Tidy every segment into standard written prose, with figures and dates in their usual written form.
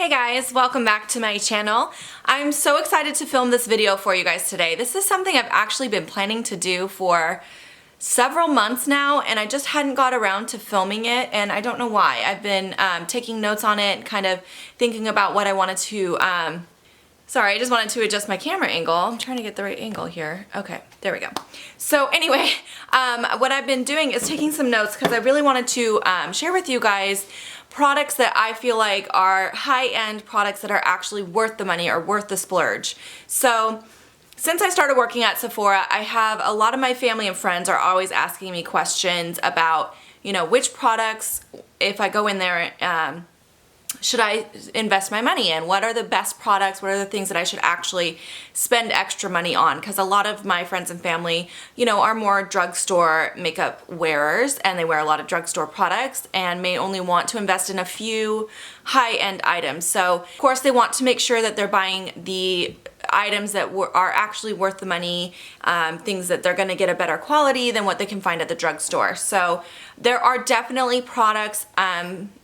Hey guys, welcome back to my channel. I'm so excited to film this video for you guys today. This is something I've actually been planning to do for several months now, and I just hadn't got around to filming it, and I don't know why. I've been taking notes on it, kind of thinking about what I wanted to, sorry, I just wanted to adjust my camera angle. I'm trying to get the right angle here. Okay, there we go. So anyway, what I've been doing is taking some notes because I really wanted to share with you guys products that I feel like are high-end products that are actually worth the money or worth the splurge. So since I started working at Sephora, I have a lot of my family and friends are always asking me questions about, you know, which products, if I go in there, should I invest my money in? What are the best products? What are the things that I should actually spend extra money on? Because a lot of my friends and family, you know, are more drugstore makeup wearers, and they wear a lot of drugstore products and may only want to invest in a few high-end items. So of course they want to make sure that they're buying the items that are actually worth the money, things that they're going to get a better quality than what they can find at the drugstore. So there are definitely products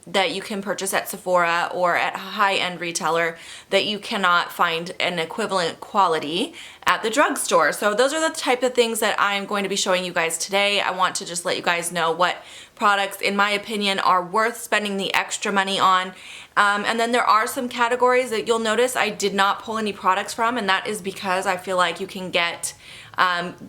that you can purchase at Sephora or at a high-end retailer that you cannot find an equivalent quality at the drugstore. So those are the type of things that I'm going to be showing you guys today. I want to just let you guys know what products, in my opinion, are worth spending the extra money on. And then there are some categories that you'll notice I did not pull any products from, and that is because I feel like you can get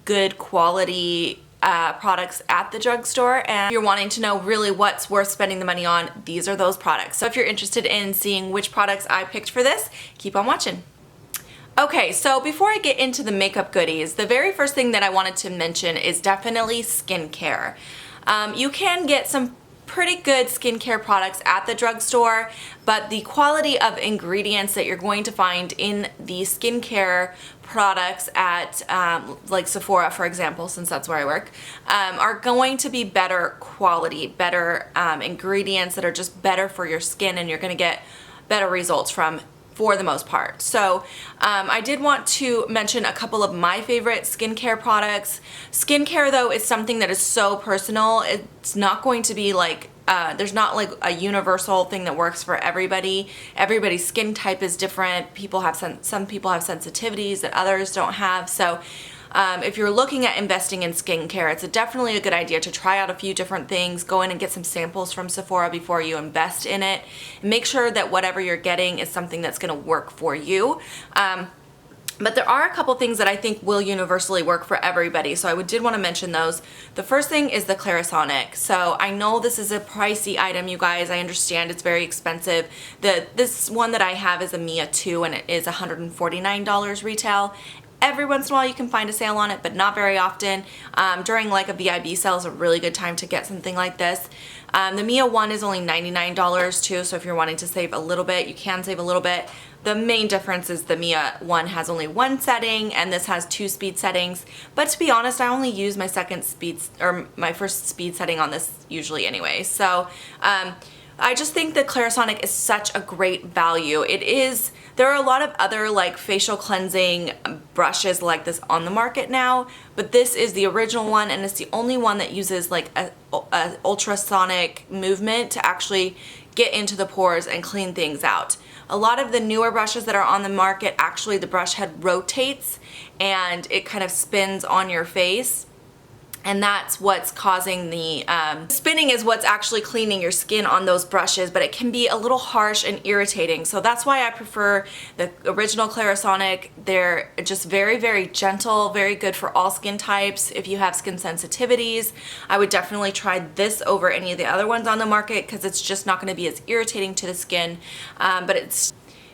good quality products at the drugstore, and if you're wanting to know really what's worth spending the money on, these are those products. So if you're interested in seeing which products I picked for this, keep on watching. Okay, so before I get into the makeup goodies, the very first thing that I wanted to mention is definitely skincare. You can get some pretty good skincare products at the drugstore, but the quality of ingredients that you're going to find in the skincare products at like Sephora, for example, since that's where I work, are going to be better quality, better ingredients that are just better for your skin, and you're going to get better results from, for the most part. So I did want to mention a couple of my favorite skincare products. Skincare, though, is something that is so personal. It's not going to be like, there's not like a universal thing that works for everybody. Everybody's skin type is different. People have some people have sensitivities that others don't have. So if you're looking at investing in skincare, it's definitely a good idea to try out a few different things. Go in and get some samples from Sephora before you invest in it. And make sure that whatever you're getting is something that's going to work for you. But there are a couple things that I think will universally work for everybody, so I did want to mention those. The first thing is the Clarisonic. So I know this is a pricey item, you guys. I understand it's very expensive. This one that I have is a Mia 2, and it is $149 retail. Every once in a while you can find a sale on it, but not very often. During like a VIB sale is a really good time to get something like this. The Mia 1 is only $99 too, so if you're wanting to save a little bit, you can save a little bit. The main difference is the Mia 1 has only one setting, and this has 2 speed settings. But to be honest, I only use my my first speed setting on this usually anyway. So I just think that Clarisonic is such a great value. There are a lot of other like facial cleansing brushes like this on the market now, but this is the original one, and it's the only one that uses like a ultrasonic movement to actually get into the pores and clean things out. A lot of the newer brushes that are on the market, actually the brush head rotates and it kind of spins on your face. And that's what's causing the spinning is what's actually cleaning your skin on those brushes, but it can be a little harsh and irritating. So that's why I prefer the original Clarisonic. They're just very, very gentle, very good for all skin types. If you have skin sensitivities, I would definitely try this over any of the other ones on the market because it's just not going to be as irritating to the skin, but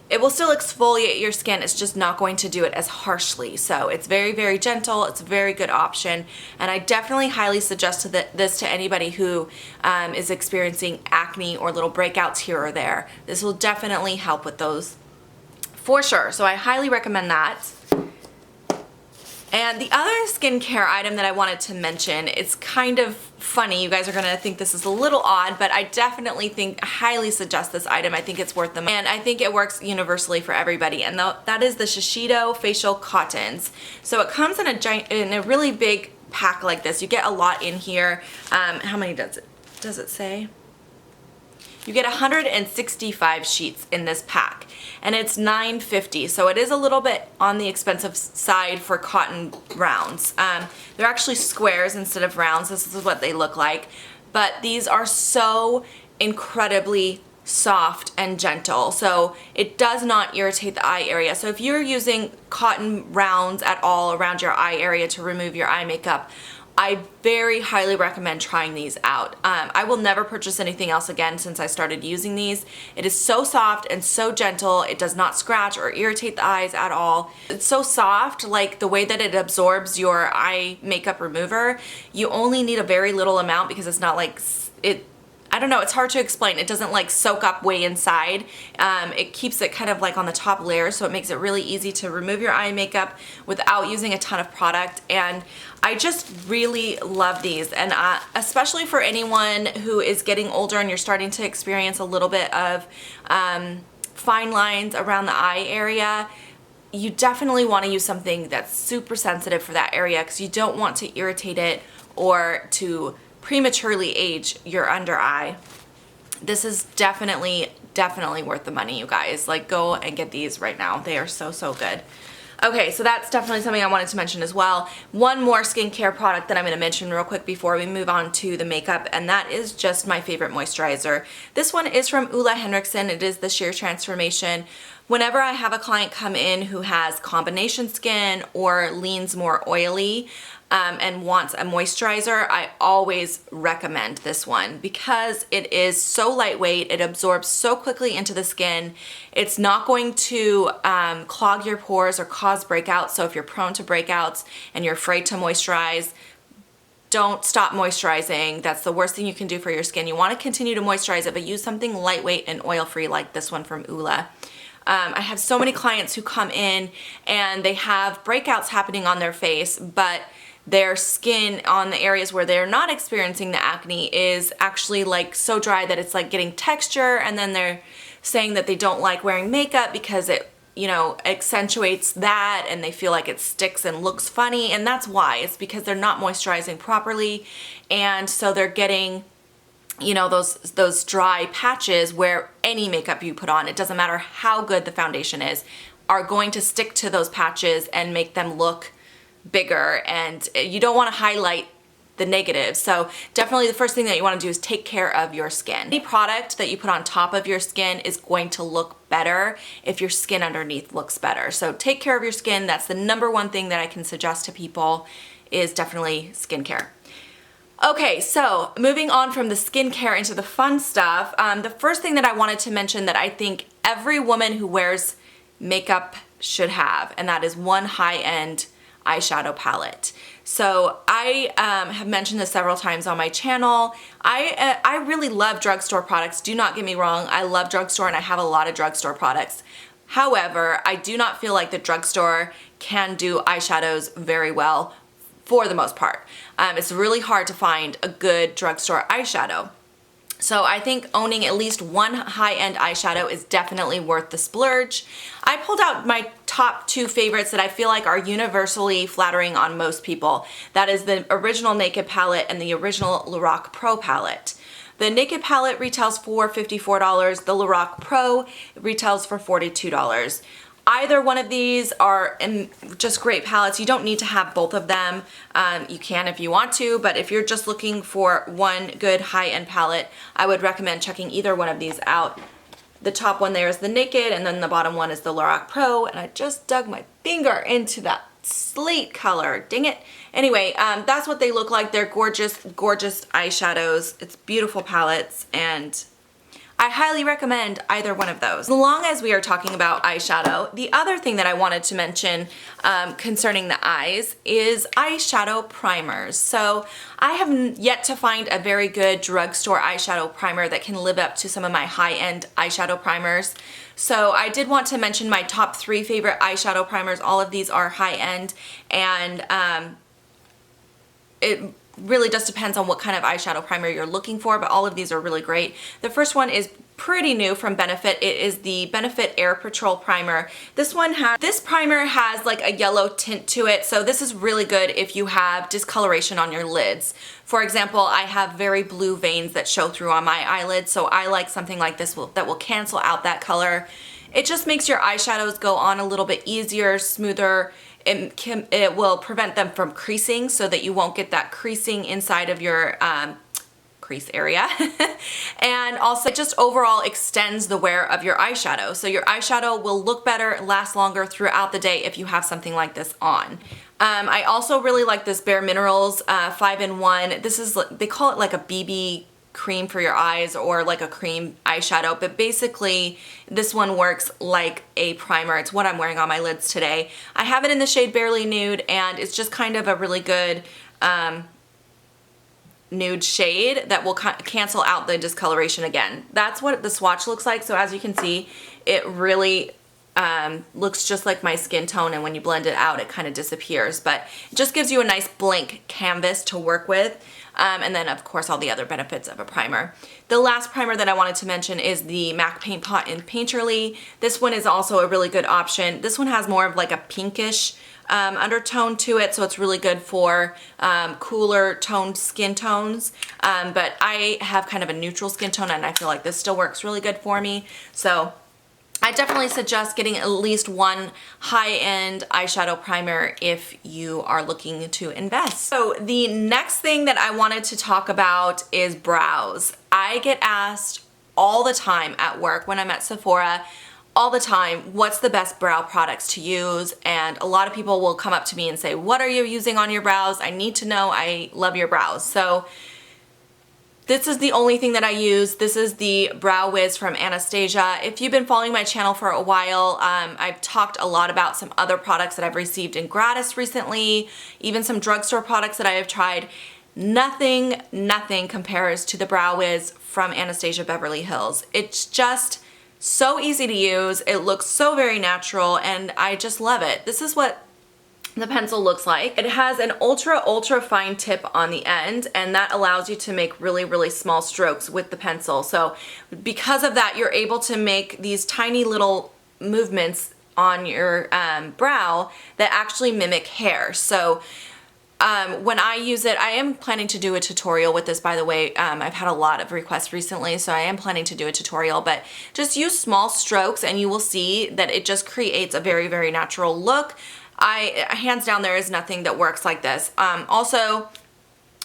it will still exfoliate your skin. It's just not going to do it as harshly. So it's very, very gentle. It's a very good option. And I definitely highly suggest this to anybody who is experiencing acne or little breakouts here or there. This will definitely help with those for sure. So I highly recommend that. And the other skincare item that I wanted to mention, it's kind of funny. You guys are going to think this is a little odd, but I definitely highly suggest this item. I think it's worth them, and I think it works universally for everybody, and that is the Shishito Facial Cottons. So it comes in a really big pack like this. You get a lot in here. How many does it say? You get 165 sheets in this pack, and it's $9.50, so it is a little bit on the expensive side for cotton rounds. They're actually squares instead of rounds. This is what they look like, but these are so incredibly soft and gentle, so it does not irritate the eye area. So if you're using cotton rounds at all around your eye area to remove your eye makeup, I very highly recommend trying these out. I will never purchase anything else again since I started using these. It is so soft and so gentle. It does not scratch or irritate the eyes at all. It's so soft, like the way that it absorbs your eye makeup remover. You only need a very little amount because it's not like I don't know, it's hard to explain. It doesn't like soak up way inside. It keeps it kind of like on the top layer, so it makes it really easy to remove your eye makeup without using a ton of product. And I just really love these, and especially for anyone who is getting older and you're starting to experience a little bit of fine lines around the eye area. You definitely want to use something that's super sensitive for that area because you don't want to irritate it or to prematurely age your under eye. This is definitely worth the money, you guys. Like, go and get these right now. They are so good. Okay, so that's definitely something I wanted to mention as well. One more skincare product that I'm going to mention real quick before we move on to the makeup, and that is just my favorite moisturizer. This one is from Ole Henriksen. It is the Sheer Transformation. Whenever I have a client come in who has combination skin or leans more oily and wants a moisturizer, I always recommend this one because it is so lightweight. It absorbs so quickly into the skin. It's not going to clog your pores or cause breakouts. So if you're prone to breakouts and you're afraid to moisturize, don't stop moisturizing. That's the worst thing you can do for your skin. You want to continue to moisturize it, but use something lightweight and oil-free like this one from Ole. I have so many clients who come in and they have breakouts happening on their face, but their skin on the areas where they're not experiencing the acne is actually like so dry that it's like getting texture, and then they're saying that they don't like wearing makeup because it, you know, accentuates that, and they feel like it sticks and looks funny, and that's why. It's because they're not moisturizing properly, and so they're getting, you know, those dry patches where any makeup you put on, it doesn't matter how good the foundation is, are going to stick to those patches and make them look bigger, and you don't want to highlight the negatives. So definitely the first thing that you want to do is take care of your skin. Any product that you put on top of your skin is going to look better if your skin underneath looks better. So take care of your skin. That's the number one thing that I can suggest to people, is definitely skincare. Okay, so moving on from the skincare into the fun stuff, the first thing that I wanted to mention that I think every woman who wears makeup should have, and that is one high-end eyeshadow palette. So I have mentioned this several times on my channel. I really love drugstore products. Do not get me wrong. I love drugstore and I have a lot of drugstore products. However, I do not feel like the drugstore can do eyeshadows very well for the most part. It's really hard to find a good drugstore eyeshadow. So I think owning at least one high-end eyeshadow is definitely worth the splurge. I pulled out my top two favorites that I feel like are universally flattering on most people. That is the original Naked palette and the original Lorac Pro palette. The Naked palette retails for $54. The Lorac Pro retails for $42. Either one of these are just great palettes. You don't need to have both of them. You can if you want to, but if you're just looking for one good high-end palette, I would recommend checking either one of these out. The top one there is the Naked, and then the bottom one is the Lorac Pro, and I just dug my finger into that slate color. Dang it. Anyway, that's what they look like. They're gorgeous, gorgeous eyeshadows. It's beautiful palettes, and I highly recommend either one of those. As long as we are talking about eyeshadow, the other thing that I wanted to mention concerning the eyes is eyeshadow primers. So I have yet to find a very good drugstore eyeshadow primer that can live up to some of my high-end eyeshadow primers. So I did want to mention my top 3 favorite eyeshadow primers. All of these are high-end, and it really just depends on what kind of eyeshadow primer you're looking for, but all of these are really great. The first one is pretty new from Benefit. It is the Benefit Air Patrol Primer. This primer has like a yellow tint to it, so this is really good if you have discoloration on your lids. For example, I have very blue veins that show through on my eyelids, so I like something like this that will cancel out that color. It just makes your eyeshadows go on a little bit easier, smoother. It will prevent them from creasing so that you won't get that creasing inside of your crease area. And also it just overall extends the wear of your eyeshadow. So your eyeshadow will look better, last longer throughout the day if you have something like this on. I also really like this Bare Minerals 5-in-1. This is, they call it like a BB cream for your eyes or like a cream eyeshadow, but basically this one works like a primer. It's what I'm wearing on my lids today. I have it in the shade Barely Nude, and it's just kind of a really good nude shade that will cancel out the discoloration again. That's what the swatch looks like. So as you can see, it really looks just like my skin tone, and when you blend it out it kind of disappears, but it just gives you a nice blank canvas to work with. And then of course all the other benefits of a primer. The last primer that I wanted to mention is the MAC Paint Pot in Painterly. This one is also a really good option. This one has more of like a pinkish undertone to it, so it's really good for cooler toned skin tones. But I have kind of a neutral skin tone, and I feel like this still works really good for me. So I definitely suggest getting at least one high-end eyeshadow primer if you are looking to invest. So the next thing that I wanted to talk about is brows. I get asked all the time at work when I'm at Sephora, all the time, what's the best brow products to use? And a lot of people will come up to me and say, what are you using on your brows? I need to know, I love your brows. So this is the only thing that I use. This is the Brow Wiz from Anastasia. If you've been following my channel for a while, I've talked a lot about some other products that I've received in gratis recently, even some drugstore products that I have tried. Nothing compares to the Brow Wiz from Anastasia Beverly Hills. It's just so easy to use. It looks so very natural, and I just love it. This is what the pencil looks like. It has an ultra fine tip on the end, and that allows you to make really small strokes with the pencil. So because of that, you're able to make these tiny little movements on your brow that actually mimic hair. So when I use it, I am planning to do a tutorial with this, by the way. I've had a lot of requests recently, so I am planning to do a tutorial, but just use small strokes and you will see that it just creates a very natural look. Hands down, there is nothing that works like this. Also,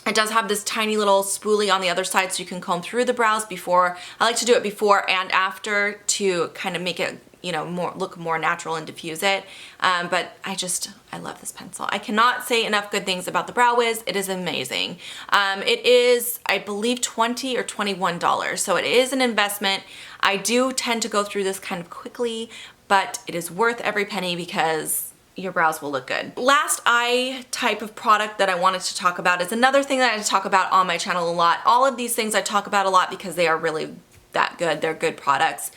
it does have this tiny little spoolie on the other side, so you can comb through the brows before. I like to do it before and after to kind of make it, you know, look more natural and diffuse it. But I love this pencil. I cannot say enough good things about the Brow Wiz. It is amazing. It is, I believe, $20 or $21, so it is an investment. I do tend to go through this kind of quickly, but it is worth every penny because your brows will look good. Last eye type of product that I wanted to talk about is another thing that I talk about on my channel a lot. All of these things I talk about a lot because they are really that good. They're good products.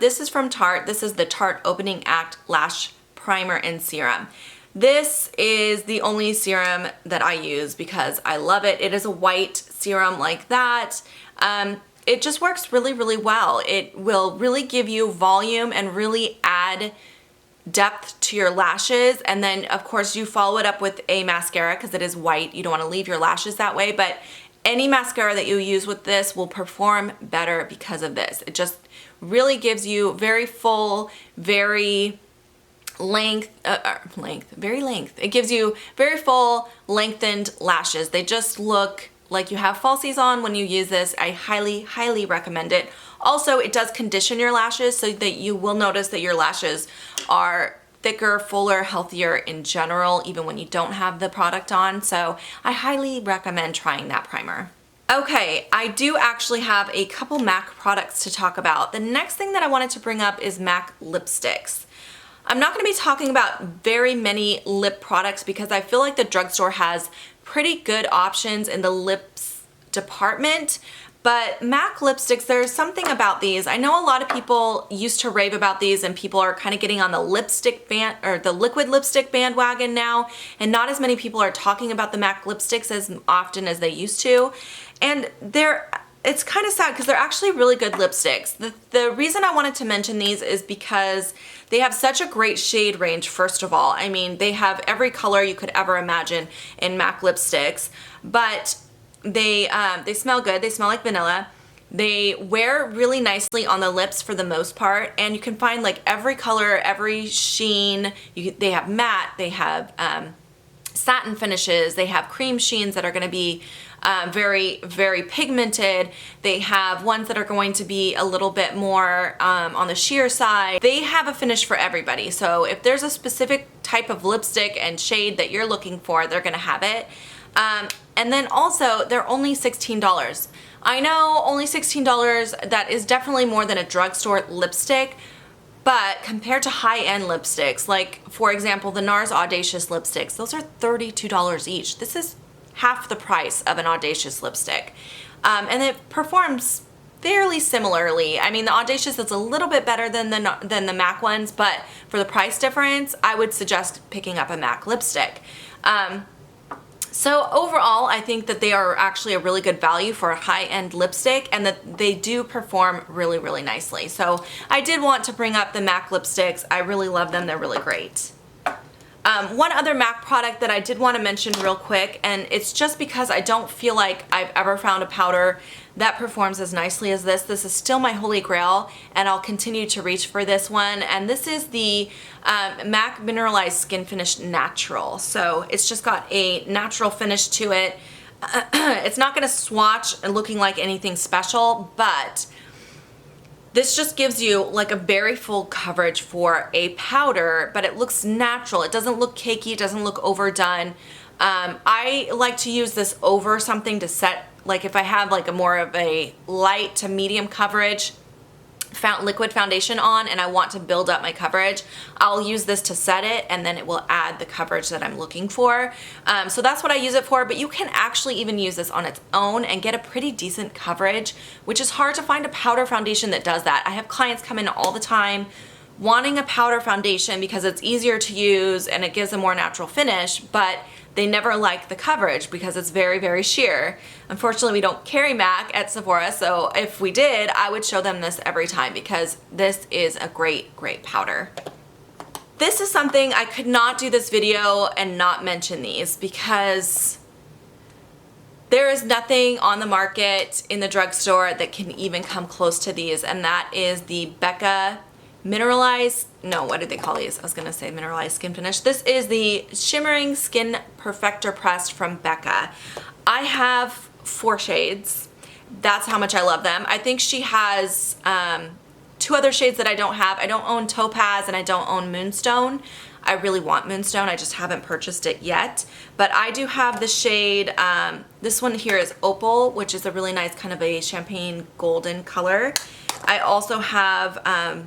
This is from Tarte. This is the Tarte Opening Act Lash Primer and Serum. This is the only serum that I use because I love it. It is a white serum like that. It just works really well. It will really give you volume and really add depth to your lashes, and then of course you follow it up with a mascara because it is white. You don't want to leave your lashes that way, but any mascara that you use with this will perform better because of this. It just really gives you very full, very length. It gives you very full, lengthened lashes. They just look like you have falsies on when you use this. I highly recommend it. Also, it does condition your lashes so that you will notice that your lashes are thicker, fuller, healthier in general, even when you don't have the product on. So I highly recommend trying that primer. Okay, I do actually have a couple MAC products to talk about. The next thing that I wanted to bring up is MAC lipsticks. I'm not going to be talking about very many lip products because I feel like the drugstore has pretty good options in the lips department. But MAC lipsticks, there's something about these. I know a lot of people used to rave about these, and people are kind of getting on the lipstick band or the liquid lipstick bandwagon now, and not as many people are talking about the MAC lipsticks as often as they used to. And they're it's kind of sad because they're actually really good lipsticks. The reason I wanted to mention these is because they have such a great shade range, first of all. I mean, they have every color you could ever imagine in MAC lipsticks, but they smell good. They smell like vanilla. They wear really nicely on the lips for the most part, and you can find like every color, every sheen. They have matte, they have satin finishes, they have cream sheens that are going to be very, very pigmented. They have ones that are going to be a little bit more on the sheer side. They have a finish for everybody. So if there's a specific type of lipstick and shade that you're looking for, they're going to have it. And then also, they're only $16. I know, only $16, that is definitely more than a drugstore lipstick, but compared to high-end lipsticks, like for example, the NARS Audacious lipsticks, those are $32 each. This is half the price of an Audacious lipstick. And it performs fairly similarly. I mean, the Audacious is a little bit better than the MAC ones, but for the price difference, I would suggest picking up a MAC lipstick. So overall, I think that they are actually a really good value for a high-end lipstick, and that they do perform really, really nicely. So I did want to bring up the MAC lipsticks. I really love them. They're really great. One other MAC product that I did want to mention real quick, and it's just because I don't feel like I've ever found a powder that performs as nicely as this. This is still my holy grail, and I'll continue to reach for this one. And this is the MAC Mineralized Skin Finish Natural. So it's just got a natural finish to it. It's not going to swatch looking like anything special, but this just gives you like a very full coverage for a powder, but it looks natural. It doesn't look cakey, it doesn't look overdone. I like to use this over something to set, like if I have like a more of a light to medium coverage liquid foundation on and I want to build up my coverage, I'll use this to set it, and then it will add the coverage that I'm looking for. So that's what I use it for, but you can actually even use this on its own and get a pretty decent coverage, which is hard to find a powder foundation that does that. I have clients come in all the time wanting a powder foundation because it's easier to use and it gives a more natural finish, but they never like the coverage because it's very, very sheer. Unfortunately, we don't carry MAC at Sephora, so if we did, I would show them this every time because this is a great, great powder. This is something I could not do this video and not mention these because there is nothing on the market in the drugstore that can even come close to these, and that is the Becca Mineralized, no, what did they call these? I was gonna say Mineralized Skin Finish. This is the Shimmering Skin Perfector Pressed from Becca. I have 4 shades. That's how much I love them. I think she has 2 other shades that I don't have. I don't own Topaz and I don't own Moonstone. I really want Moonstone, I just haven't purchased it yet. But I do have the shade, this one here is Opal, which is a really nice kind of a champagne golden color. I also have,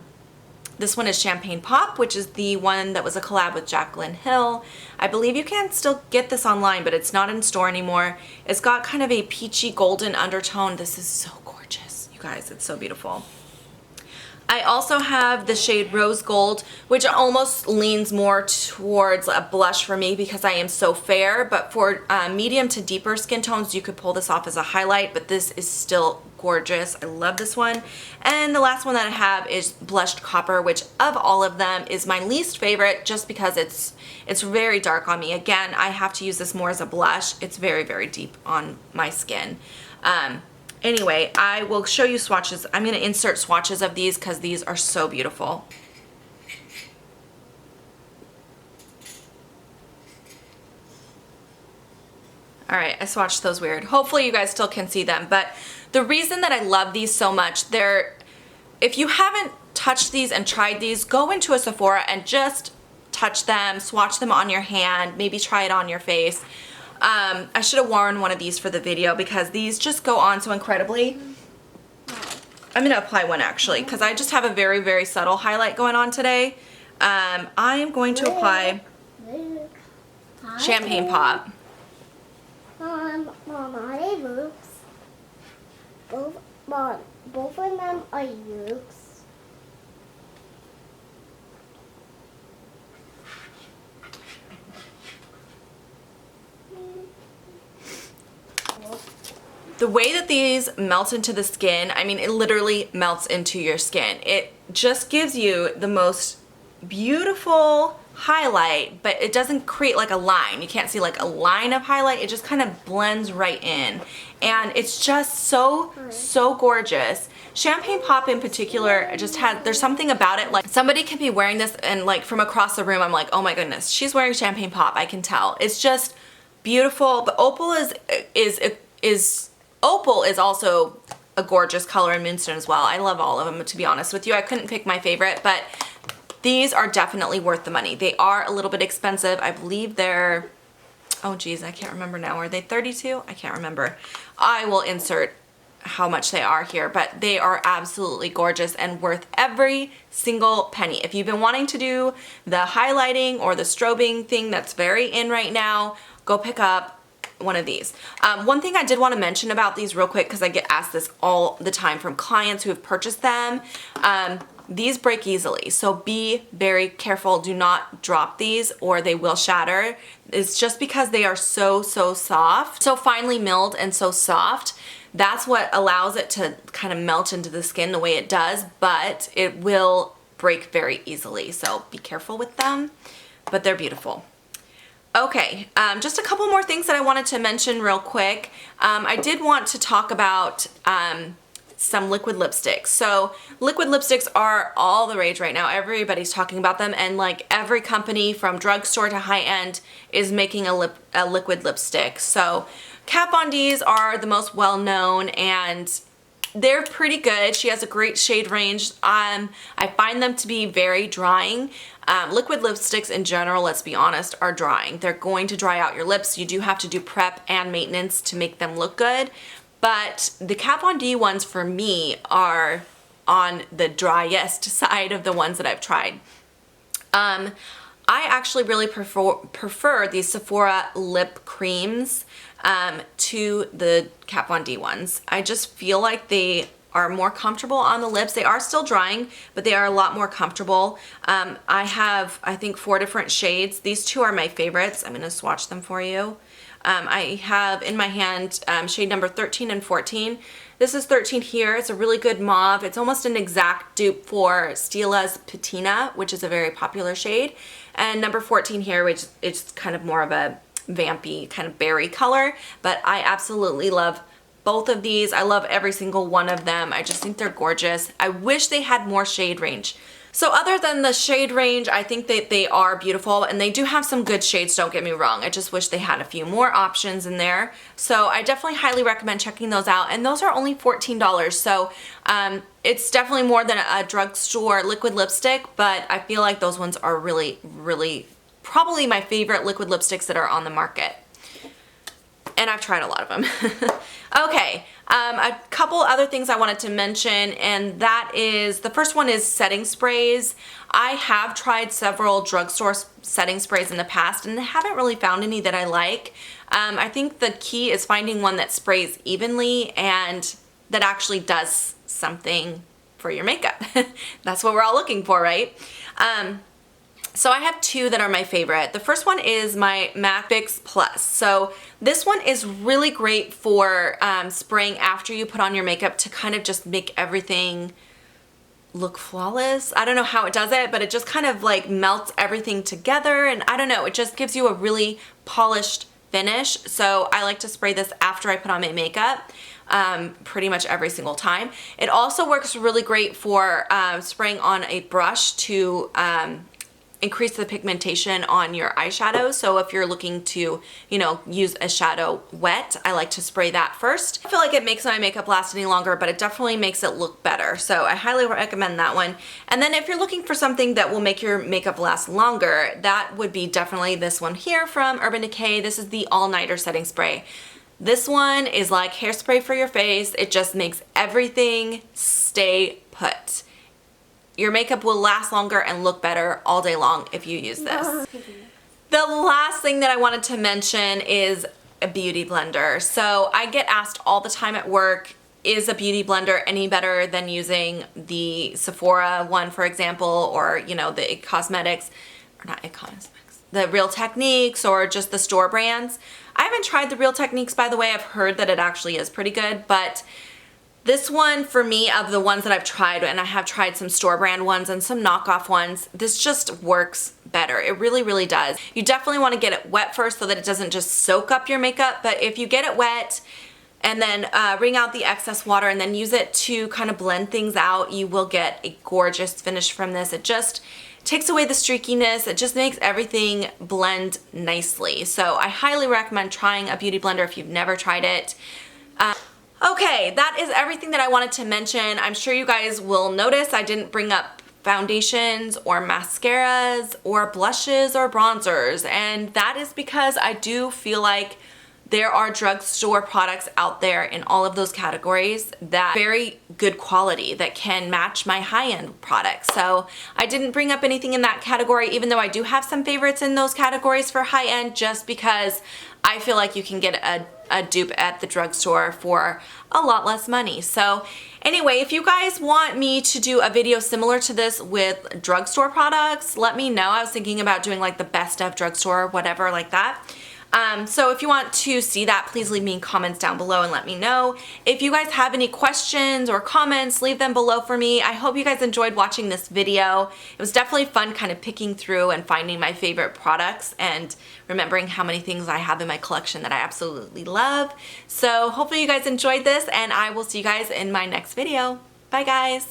this one is Champagne Pop, which is the one that was a collab with Jaclyn Hill. I believe you can still get this online, but it's not in store anymore. It's got kind of a peachy golden undertone. This is so gorgeous, you guys. It's so beautiful. I also have the shade Rose Gold, which almost leans more towards a blush for me because I am so fair, but for medium to deeper skin tones, you could pull this off as a highlight, but this is still gorgeous. I love this one. And the last one that I have is Blushed Copper, which of all of them is my least favorite just because it's very dark on me. Again, I have to use this more as a blush. It's very, very deep on my skin. Anyway, I will show you swatches. I'm going to insert swatches of these because these are so beautiful. Alright, I swatched those weird. Hopefully you guys still can see them, but the reason that I love these so much, if you haven't touched these and tried these, go into a Sephora and just touch them, swatch them on your hand, maybe try it on your face. I should have worn one of these for the video because these just go on so incredibly. I'm going to apply one actually because I just have a very, very subtle highlight going on today. I'm going to apply Champagne Pop. Both of them are yolks. The way that these melt into the skin, I mean, it literally melts into your skin. It just gives you the most beautiful highlight, but it doesn't create like a line. You can't see like a line of highlight. It just kind of blends right in. And it's just so gorgeous. Champagne Pop in particular just there's something about it, like somebody can be wearing this and like from across the room, I'm like, oh my goodness, she's wearing Champagne Pop, I can tell. It's just beautiful. But Opal Opal is also a gorgeous color in Moonstone as well. I love all of them, to be honest with you. I couldn't pick my favorite, but these are definitely worth the money. They are a little bit expensive. I believe they're, oh geez, I can't remember now. Are they 32? I can't remember. I will insert how much they are here, but they are absolutely gorgeous and worth every single penny. If you've been wanting to do the highlighting or the strobing thing that's very in right now, go pick up one of these. One thing I did want to mention about these real quick, because I get asked this all the time from clients who have purchased them. These break easily, so be very careful. Do not drop these or they will shatter. It's just because they are so soft, so finely milled and so soft. That's what allows it to kind of melt into the skin the way it does, but it will break very easily, so be careful with them, but they're beautiful. Okay, just a couple more things that I wanted to mention real quick. I did want to talk about some liquid lipsticks. So liquid lipsticks are all the rage right now. Everybody's talking about them, and like every company from drugstore to high-end is making a liquid lipstick. So Kat Von D's are the most well-known, and they're pretty good. She has a great shade range. I find them to be very drying. Liquid lipsticks in general, let's be honest, are drying. They're going to dry out your lips. You do have to do prep and maintenance to make them look good. But the Kat Von D ones for me are on the driest side of the ones that I've tried. I actually really prefer these Sephora Lip Creams to the Kat Von D ones. I just feel like they are more comfortable on the lips. They are still drying, but they are a lot more comfortable. I have, I think, 4 different shades. These 2 are my favorites. I'm gonna swatch them for you. I have in my hand shade number 13 and 14. This is 13 here. It's a really good mauve. It's almost an exact dupe for Stila's Patina, which is a very popular shade. And number 14 here, which is kind of more of a vampy kind of berry color. But I absolutely love both of these. I love every single one of them. I just think they're gorgeous. I wish they had more shade range. So other than the shade range, I think that they are beautiful, and they do have some good shades, don't get me wrong. I just wish they had a few more options in there. So I definitely highly recommend checking those out, and those are only $14. So it's definitely more than a drugstore liquid lipstick, but I feel like those ones are really probably my favorite liquid lipsticks that are on the market. And I've tried a lot of them. Okay, a couple other things I wanted to mention, and that is, the first one is setting sprays. I have tried several drugstore setting sprays in the past, and I haven't really found any that I like. I think the key is finding one that sprays evenly and that actually does something for your makeup. That's what we're all looking for, right? So I have 2 that are my favorite. The first one is my MAC Fix Plus. So this one is really great for spraying after you put on your makeup to kind of just make everything look flawless. I don't know how it does it, but it just kind of like melts everything together, and I don't know, it just gives you a really polished finish. So I like to spray this after I put on my makeup. Pretty much every single time. It also works really great for spraying on a brush to increase the pigmentation on your eyeshadows. So if you're looking to, you know, use a shadow wet, I like to spray that first. I feel like it makes my makeup last any longer, but it definitely makes it look better. So I highly recommend that one. And then if you're looking for something that will make your makeup last longer, that would be definitely this one here from Urban Decay. This is the All Nighter Setting Spray. This one is like hairspray for your face. It just makes everything stay put. Your makeup will last longer and look better all day long if you use this. The last thing that I wanted to mention is a beauty blender. So I get asked all the time at work, is a beauty blender any better than using the Sephora one, for example, or, you know, the IT Cosmetics, or not IT Cosmetics, the Real Techniques or just the store brands. I haven't tried the Real Techniques, by the way. I've heard that it actually is pretty good, but this one for me, of the ones that I've tried, and I have tried some store brand ones and some knockoff ones, this just works better. It really, really does. You definitely want to get it wet first so that it doesn't just soak up your makeup, but if you get it wet and then wring out the excess water and then use it to kind of blend things out, you will get a gorgeous finish from this. It just takes away the streakiness. It just makes everything blend nicely. So I highly recommend trying a beauty blender if you've never tried it. Okay, that is everything that I wanted to mention. I'm sure you guys will notice I didn't bring up foundations or mascaras or blushes or bronzers, and that is because I do feel like there are drugstore products out there in all of those categories that are very good quality that can match my high-end products. So I didn't bring up anything in that category, even though I do have some favorites in those categories for high-end, just because I feel like you can get a dupe at the drugstore for a lot less money. So anyway, if you guys want me to do a video similar to this with drugstore products, let me know. I was thinking about doing like the best of drugstore, whatever like that. So if you want to see that, please leave me comments down below and let me know. If you guys have any questions or comments, leave them below for me. I hope you guys enjoyed watching this video. It was definitely fun kind of picking through and finding my favorite products and remembering how many things I have in my collection that I absolutely love. So hopefully you guys enjoyed this, and I will see you guys in my next video. Bye guys!